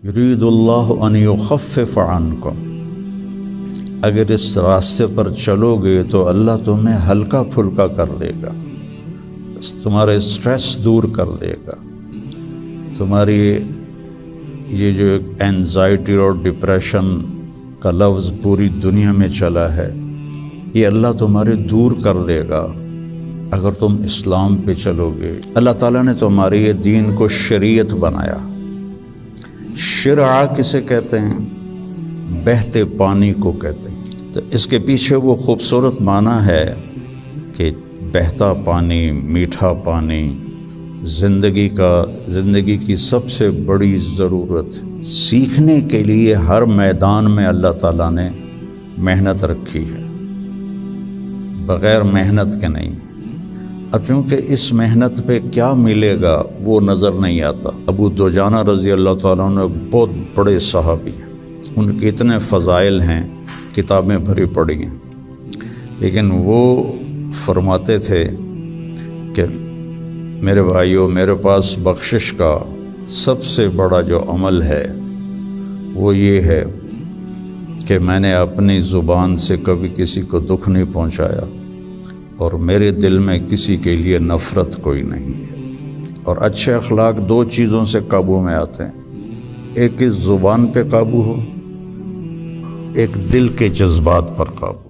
یرید اللہ ان یخفف عنکم، اگر اس راستے پر چلو گے تو اللہ تمہیں ہلکا پھلکا کر دے گا، تمہارے اسٹریس دور کر دے گا، تمہاری یہ جو ایک اینزائٹی اور ڈپریشن کا لفظ پوری دنیا میں چلا ہے، یہ اللہ تمہارے دور کر دے گا اگر تم اسلام پہ چلو گے۔ اللہ تعالیٰ نے تمہارے یہ دین کو شریعت بنایا۔ شرع کسے کہتے ہیں؟ بہتے پانی کو کہتے ہیں۔ تو اس کے پیچھے وہ خوبصورت معنی ہے کہ بہتا پانی، میٹھا پانی، زندگی کی سب سے بڑی ضرورت۔ سیکھنے کے لیے ہر میدان میں اللہ تعالیٰ نے محنت رکھی ہے، بغیر محنت کے نہیں۔ اب چونکہ اس محنت پہ کیا ملے گا وہ نظر نہیں آتا۔ ابو دجانہ رضی اللہ تعالیٰ عنہ بہت بڑے صحابی ہیں، ان کے اتنے فضائل ہیں، کتابیں بھری پڑی ہیں، لیکن وہ فرماتے تھے کہ میرے بھائیوں، میرے پاس بخشش کا سب سے بڑا جو عمل ہے وہ یہ ہے کہ میں نے اپنی زبان سے کبھی کسی کو دکھ نہیں پہنچایا، اور میرے دل میں کسی کے لیے نفرت کوئی نہیں ہے۔ اور اچھے اخلاق دو چیزوں سے قابو میں آتے ہیں، ایک اس زبان پہ قابو ہو، ایک دل کے جذبات پر قابو۔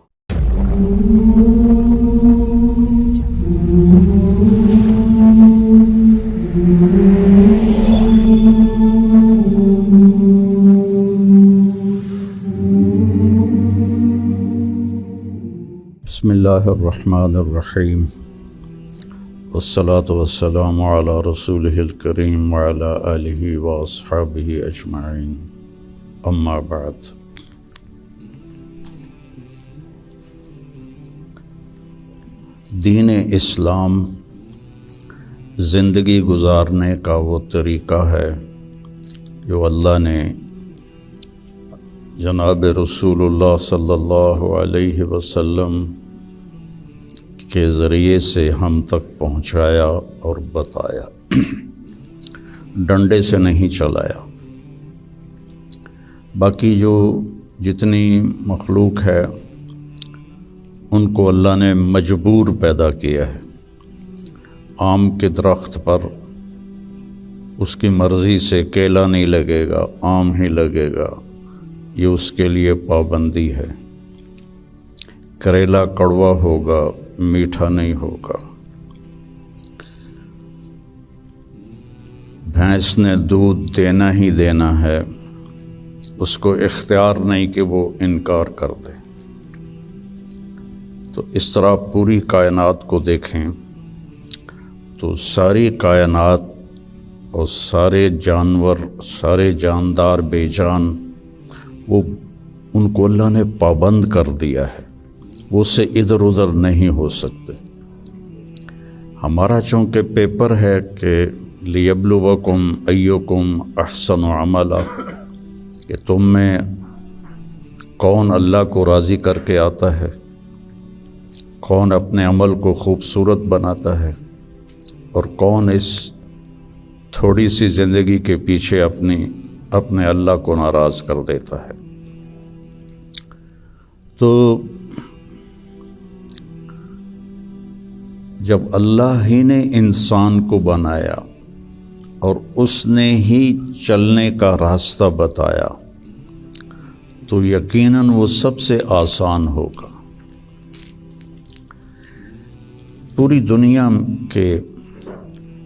بسم اللہ الرحمن الرحیم، والصلاة والسلام علی رسولہ الکریم وعلی آلہ واصحابہ اجمعین، اما بعد۔ دین اسلام زندگی گزارنے کا وہ طریقہ ہے جو اللہ نے جناب رسول اللہ صلی اللہ علیہ وسلم کے ذریعے سے ہم تک پہنچایا اور بتایا، ڈنڈے سے نہیں چلایا۔ باقی جو جتنی مخلوق ہے ان کو اللہ نے مجبور پیدا کیا ہے۔ آم کے درخت پر اس کی مرضی سے کیلا نہیں لگے گا، آم ہی لگے گا، یہ اس کے لیے پابندی ہے۔ کریلا کڑوا ہوگا، میٹھا نہیں ہوگا۔ بھینس نے دودھ دینا ہی دینا ہے، اس کو اختیار نہیں کہ وہ انکار کر دے۔ تو اس طرح پوری کائنات کو دیکھیں تو ساری کائنات اور سارے جانور، سارے جاندار بے جان، وہ ان کو اللہ نے پابند کر دیا ہے، وہ سے ادھر ادھر نہیں ہو سکتے۔ ہمارا چونکہ پیپر ہے کہ لیبلوکم ایکم احسن عملا، کہ تم میں کون اللہ کو راضی کر کے آتا ہے، کون اپنے عمل کو خوبصورت بناتا ہے، اور کون اس تھوڑی سی زندگی کے پیچھے اپنے اللہ کو ناراض کر دیتا ہے۔ تو جب اللہ ہی نے انسان کو بنایا اور اس نے ہی چلنے کا راستہ بتایا تو یقیناً وہ سب سے آسان ہوگا۔ پوری دنیا کے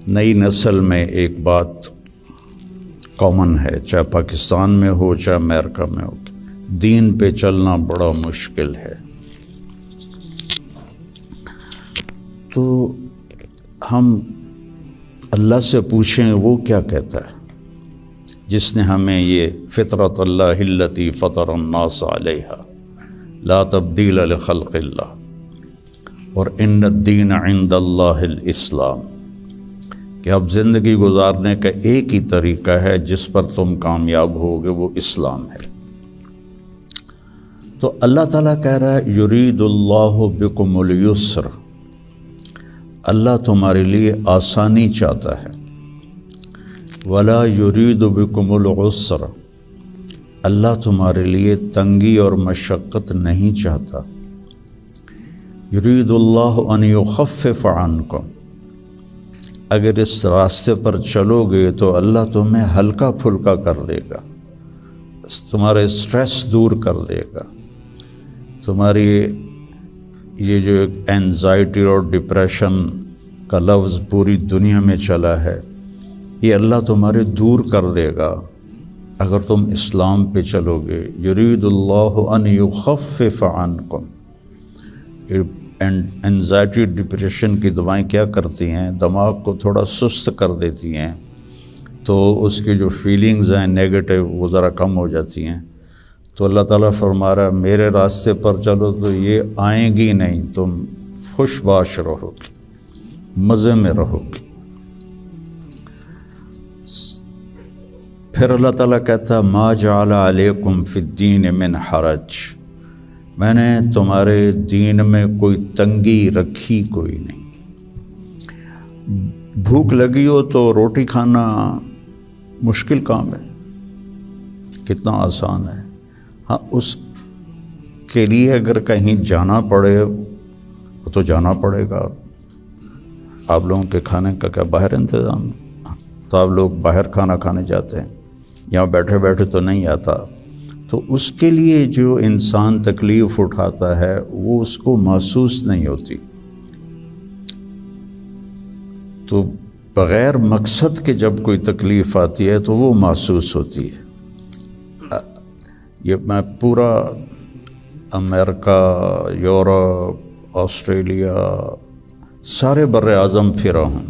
نئی نسل میں ایک بات کامن ہے، چاہے پاکستان میں ہو چاہے امریکہ میں ہو، دین پہ چلنا بڑا مشکل ہے۔ تو ہم اللہ سے پوچھیں وہ کیا کہتا ہے، جس نے ہمیں یہ فطرت اللہ التی فطر الناس علیہا لا تبدیل لخلق اللہ اور ان الدین عند اللہ الاسلام، کہ اب زندگی گزارنے کا ایک ہی طریقہ ہے جس پر تم کامیاب ہوگے، وہ اسلام ہے۔ تو اللہ تعالیٰ کہہ رہا ہے یرید اللہ بکم الیسر، اللہ تمہارے لیے آسانی چاہتا ہے۔ ولا یرید بکم العسر، اللہ تمہارے لیے تنگی اور مشقت نہیں چاہتا۔ یرید اللہ ان یخفف عنکم، اگر اس راستے پر چلو گے تو اللہ تمہیں ہلکا پھلکا کر دے گا، تمہارے اسٹریس دور کر دے گا، تمہاری یہ جو ایک اینزائٹی اور ڈپریشن کا لفظ پوری دنیا میں چلا ہے، یہ اللہ تمہارے دور کر دے گا اگر تم اسلام پہ چلو گے۔ یرید اللہ ان یخفف عنکم، اینزائٹی ڈپریشن کی دوائیں کیا کرتی ہیں؟ دماغ کو تھوڑا سست کر دیتی ہیں، تو اس کی جو فیلنگز ہیں نیگیٹو وہ ذرا کم ہو جاتی ہیں۔ تو اللہ تعالیٰ فرما رہا ہے میرے راستے پر چلو تو یہ آئیں گی نہیں، تم خوش باش رہو گی، مزے میں رہو گی۔ پھر اللہ تعالیٰ کہتا ہے ما جعل علیکم فی الدین من حرج، میں نے تمہارے دین میں کوئی تنگی رکھی کوئی نہیں۔ بھوک لگی ہو تو روٹی کھانا مشکل کام ہے، کتنا آسان ہے۔ ہاں اس کے لیے اگر کہیں جانا پڑے تو جانا پڑے گا۔ آپ لوگوں کے کھانے کا کیا باہر انتظام ہے؟ تو آپ لوگ باہر کھانا کھانے جاتے ہیں، یہاں بیٹھے بیٹھے تو نہیں آتا۔ تو اس کے لیے جو انسان تکلیف اٹھاتا ہے وہ اس کو محسوس نہیں ہوتی، تو بغیر مقصد کے جب کوئی تکلیف آتی ہے تو وہ محسوس ہوتی ہے۔ یہ میں پورا امریکہ، یورپ، آسٹریلیا، سارے بر اعظم پھرا ہوں۔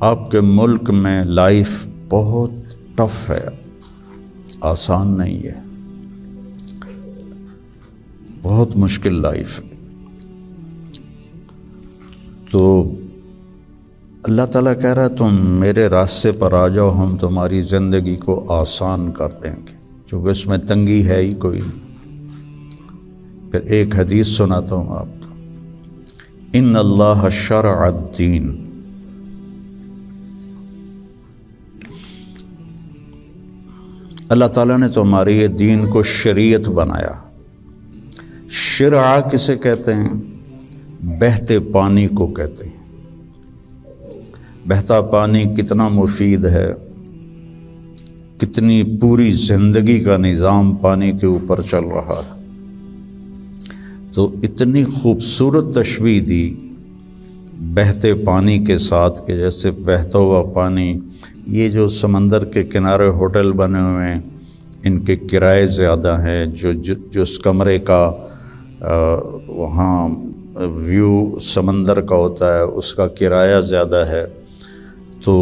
آپ کے ملک میں لائف بہت ٹف ہے، آسان نہیں ہے، بہت مشکل لائف ہے۔ تو اللہ تعالیٰ کہہ رہا ہے تم میرے راستے پر آ جاؤ، ہم تمہاری زندگی کو آسان کر دیں گے، چونکہ اس میں تنگی ہے ہی کوئی نہیں۔ پھر ایک حدیث سناتا ہوں آپ کو، ان اللہ شرع الدین، اللہ تعالیٰ نے تمہارے یہ دین کو شریعت بنایا۔ شرع کسے کہتے ہیں؟ بہتے پانی کو کہتے ہیں۔ بہتا پانی کتنا مفید ہے، کتنی پوری زندگی کا نظام پانی کے اوپر چل رہا ہے۔ تو اتنی خوبصورت تشبیہ دی بہتے پانی کے ساتھ کہ جیسے بہتا ہوا پانی، یہ جو سمندر کے کنارے ہوٹل بنے ہوئے ہیں ان کے کرائے زیادہ ہیں، جو اس کمرے کا وہاں ویو سمندر کا ہوتا ہے اس کا کرایہ زیادہ ہے۔ تو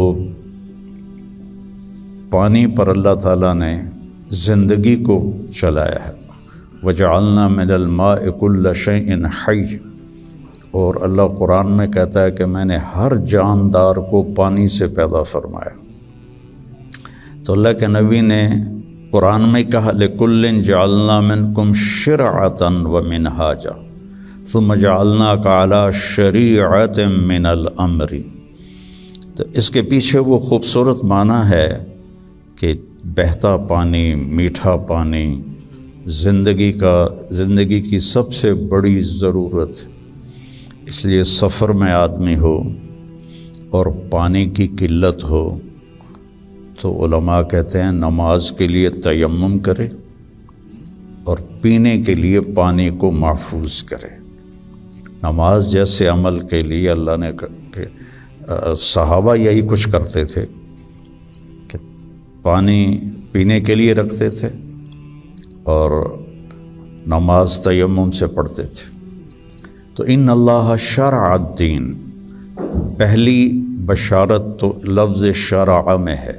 پانی پر اللہ تعالیٰ نے زندگی کو چلایا ہے۔ وَجَعَلْنَا مِنَ الْمَاءِ كُلَّ شَيْءٍ حَيٍّ، اور اللہ قرآن میں کہتا ہے کہ میں نے ہر جاندار کو پانی سے پیدا فرمایا۔ تو اللہ کے نبی نے قرآن میں کہا لِكُلٍّ جَعَلْنَا مِنْكُمْ شِرْعَةً وَمِنْهَاجًا ثُمَّ جَعَلْنَاكَ عَلَى شَرِيعَةٍ مِنَ الْأَمْرِ۔ تو اس کے پیچھے وہ خوبصورت معنی ہے کہ بہتا پانی، میٹھا پانی زندگی کی سب سے بڑی ضرورت، اس لیے سفر میں آدمی ہو اور پانی کی قلت ہو تو علماء کہتے ہیں نماز کے لیے تیمم کرے اور پینے کے لیے پانی کو محفوظ کرے۔ نماز جیسے عمل کے لیے اللہ نے صحابہ یہی کچھ کرتے تھے کہ پانی پینے کے لیے رکھتے تھے اور نماز تیمم سے پڑھتے تھے۔ تو ان اللہ شرع الدین، پہلی بشارت تو لفظ شرع میں ہے،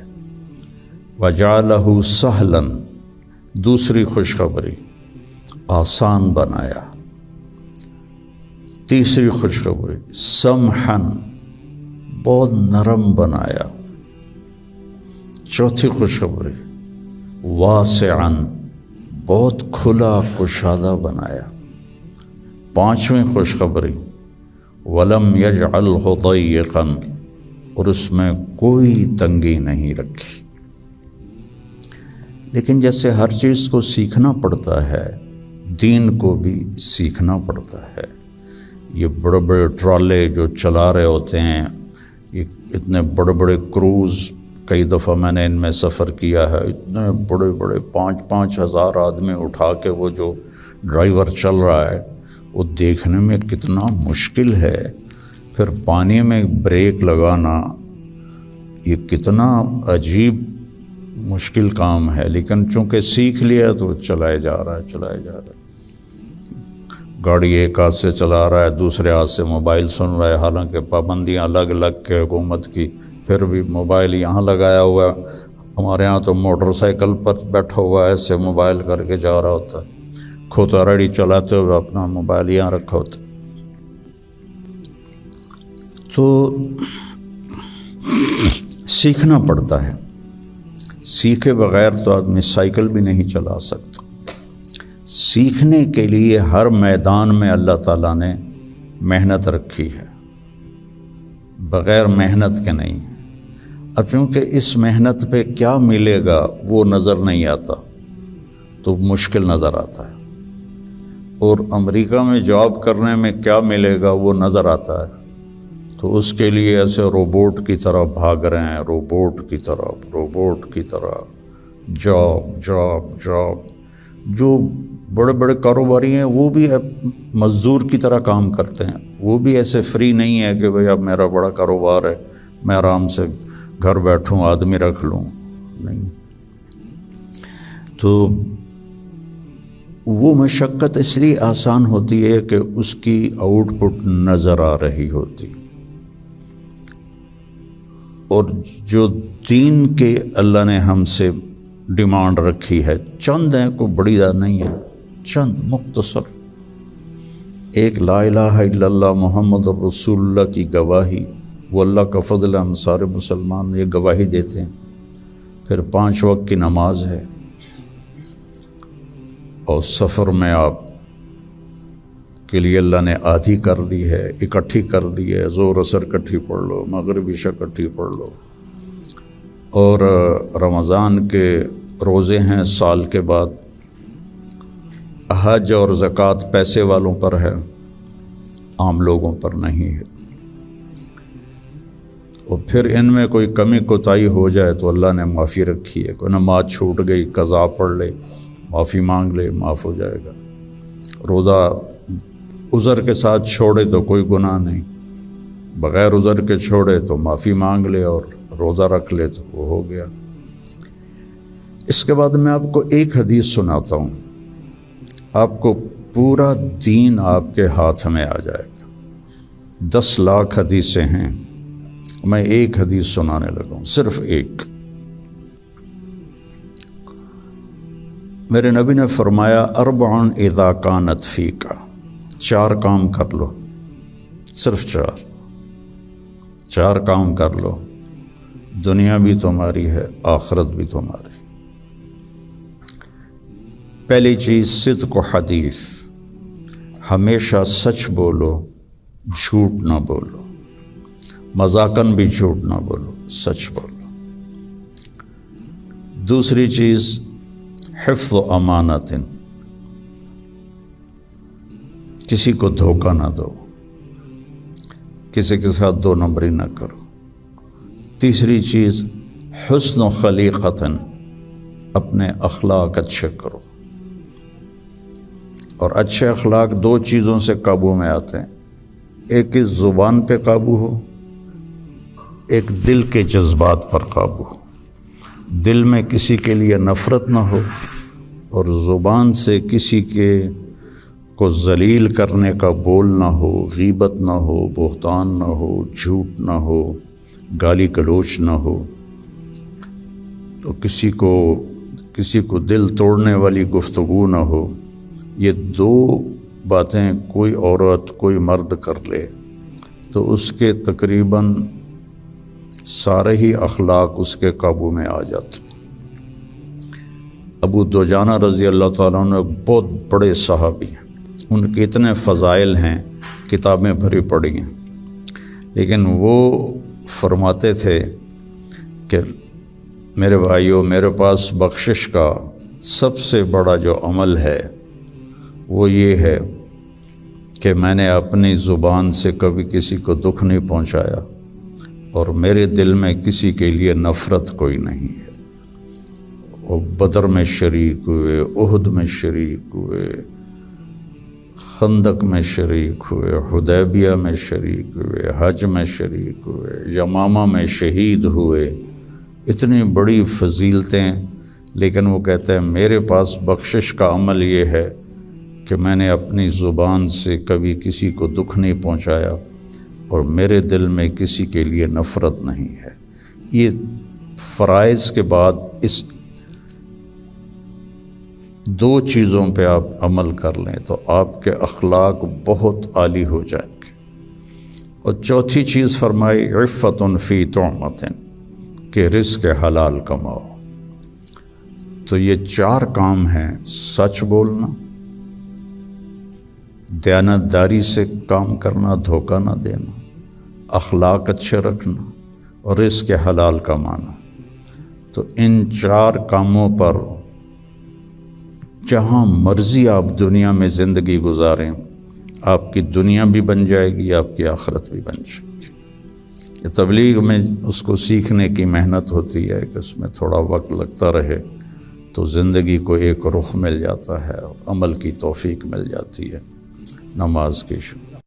وجعلہ سہلا، دوسری خوشخبری آسان بنایا، تیسری خوشخبری سمحن، بہت نرم بنایا، چوتھی خوشخبری واسعن، بہت کھلا کشادہ بنایا، پانچویں خوشخبری ولم یجعلہ ضیقا، اور اس میں کوئی تنگی نہیں رکھی۔ لیکن جیسے ہر چیز کو سیکھنا پڑتا ہے، دین کو بھی سیکھنا پڑتا ہے۔ یہ بڑے بڑے ٹرالے جو چلا رہے ہوتے ہیں، یہ اتنے بڑے بڑے کروز، کئی دفعہ میں نے ان میں سفر کیا ہے، اتنے بڑے بڑے 5-5 ہزار آدمی اٹھا کے وہ جو ڈرائیور چل رہا ہے، وہ دیکھنے میں کتنا مشکل ہے۔ پھر پانی میں بریک لگانا، یہ کتنا عجیب مشکل کام ہے، لیکن چونکہ سیکھ لیا تو چلائے جا رہا ہے۔ گاڑی ایک ہاتھ سے چلا رہا ہے، دوسرے ہاتھ سے موبائل سن رہا ہے، حالانکہ پابندیاں الگ الگ کے حکومت کی، پھر بھی موبائل یہاں لگایا ہوا ہے۔ ہمارے ہاں تو موٹر سائیکل پر بیٹھا ہوا ہے، ایسے موبائل کر کے جا رہا ہوتا ہے، کھوتا ریڈی چلاتے ہوئے اپنا موبائل یہاں رکھا ہوتا ہے۔ تو سیکھنا پڑتا ہے، سیکھے بغیر تو آدمی سائیکل بھی نہیں چلا سکتا۔ سیکھنے کے لیے ہر میدان میں اللہ تعالیٰ نے محنت رکھی ہے، بغیر محنت کے نہیں۔ اب چونکہ اس محنت پہ کیا ملے گا وہ نظر نہیں آتا تو مشکل نظر آتا ہے، اور امریکہ میں جاب کرنے میں کیا ملے گا وہ نظر آتا ہے، تو اس کے لیے ایسے روبوٹ کی طرح بھاگ رہے ہیں، روبوٹ کی طرح جاب۔ جو بڑے بڑے کاروباری ہیں وہ بھی مزدور کی طرح کام کرتے ہیں، وہ بھی ایسے فری نہیں ہے کہ بھئی اب میرا بڑا کاروبار ہے میں آرام سے گھر بیٹھوں آدمی رکھ لوں، نہیں۔ تو وہ مشقت اس لیے آسان ہوتی ہے کہ اس کی آؤٹ پٹ نظر آ رہی ہوتی، اور جو دین کے اللہ نے ہم سے ڈیمانڈ رکھی ہے چند ہیں، کوئی بڑی زیادہ نہیں ہے، چند مختصر، ایک لا الہ الا اللہ محمد رسول اللہ کی گواہی، وہ اللہ کا فضل، ہم سارے مسلمان یہ گواہی دیتے ہیں۔ پھر 5 وقت کی نماز ہے، اور سفر میں آپ کے لیے اللہ نے آدھی کر دی ہے، اکٹھی کر دی ہے، ظہر عصر اکٹھی پڑھ لو، مغرب عشاء اکٹھی پڑھ لو، اور رمضان کے روزے ہیں سال کے بعد، حج اور زکوٰۃ پیسے والوں پر ہے، عام لوگوں پر نہیں ہے۔ اور پھر ان میں کوئی کمی کوتاہی ہو جائے تو اللہ نے معافی رکھی ہے، کوئی نماز چھوٹ گئی قضا پڑھ لے، معافی مانگ لے، معاف ہو جائے گا۔ روزہ عذر کے ساتھ چھوڑے تو کوئی گناہ نہیں، بغیر عذر کے چھوڑے تو معافی مانگ لے اور روزہ رکھ لے تو وہ ہو گیا۔ اس کے بعد میں آپ کو ایک حدیث سناتا ہوں، آپ کو پورا دین آپ کے ہاتھ میں آ جائے گا۔ 10 لاکھ حدیثیں ہیں، میں ایک حدیث سنانے لگا ہوں، صرف ایک۔ میرے نبی نے فرمایا 4 اذا کانت فیک، 4 کام کر لو، صرف 4 کام کر لو، دنیا بھی تمہاری ہے، آخرت بھی تمہاری۔ پہلی چیز صدق و حدیث، ہمیشہ سچ بولو، جھوٹ نہ بولو، مذاقاً بھی جھوٹ نہ بولو، سچ بولو۔ دوسری چیز حفظ و امانت، کسی کو دھوکہ نہ دو، کسی کے ساتھ 2 نمبری نہ کرو۔ تیسری چیز حسن و خلیقت، اپنے اخلاق اچھے کرو، اور اچھے اخلاق 2 چیزوں سے قابو میں آتے ہیں، ایک اس زبان پہ قابو ہو، ایک دل کے جذبات پر قابو ہو، دل میں کسی کے لیے نفرت نہ ہو، اور زبان سے کسی کے کو ذلیل کرنے کا بول نہ ہو، غیبت نہ ہو، بہتان نہ ہو، جھوٹ نہ ہو، گالی گلوچ نہ ہو، تو کسی کو دل توڑنے والی گفتگو نہ ہو۔ یہ 2 باتیں کوئی عورت کوئی مرد کر لے تو اس کے تقریباً سارے ہی اخلاق اس کے قابو میں آ جاتے۔ ابو دجانہ رضی اللہ تعالیٰ عنہ بہت بڑے صحابی ہیں، ان کے اتنے فضائل ہیں، کتابیں بھری پڑی ہیں، لیکن وہ فرماتے تھے کہ میرے بھائیوں، میرے پاس بخشش کا سب سے بڑا جو عمل ہے وہ یہ ہے کہ میں نے اپنی زبان سے کبھی کسی کو دکھ نہیں پہنچایا اور میرے دل میں کسی کے لیے نفرت کوئی نہیں ہے۔ وہ بدر میں شریک ہوئے، احد میں شریک ہوئے، خندق میں شریک ہوئے، حدیبیہ میں شریک ہوئے، حج میں شریک ہوئے، یمامہ میں شہید ہوئے، اتنی بڑی فضیلتیں، لیکن وہ کہتے ہیں میرے پاس بخشش کا عمل یہ ہے کہ میں نے اپنی زبان سے کبھی کسی کو دکھ نہیں پہنچایا اور میرے دل میں کسی کے لیے نفرت نہیں ہے۔ یہ فرائض کے بعد اس دو چیزوں پہ آپ عمل کر لیں تو آپ کے اخلاق بہت عالی ہو جائیں گے۔ اور چوتھی چیز فرمائی عفت فی طعمۃ، کہ رزق حلال کماؤ۔ تو یہ چار کام ہیں: سچ بولنا، دیانتداری سے کام کرنا، دھوکہ نہ دینا، اخلاق اچھے رکھنا اور رزق حلال کمانا۔ تو ان چار کاموں پر جہاں مرضی آپ دنیا میں زندگی گزاریں، آپ کی دنیا بھی بن جائے گی، آپ کی آخرت بھی بن جائے گی۔ یہ تبلیغ میں اس کو سیکھنے کی محنت ہوتی ہے کہ اس میں تھوڑا وقت لگتا رہے تو زندگی کو ایک رخ مل جاتا ہے اور عمل کی توفیق مل جاتی ہے۔ نماز کی شکر۔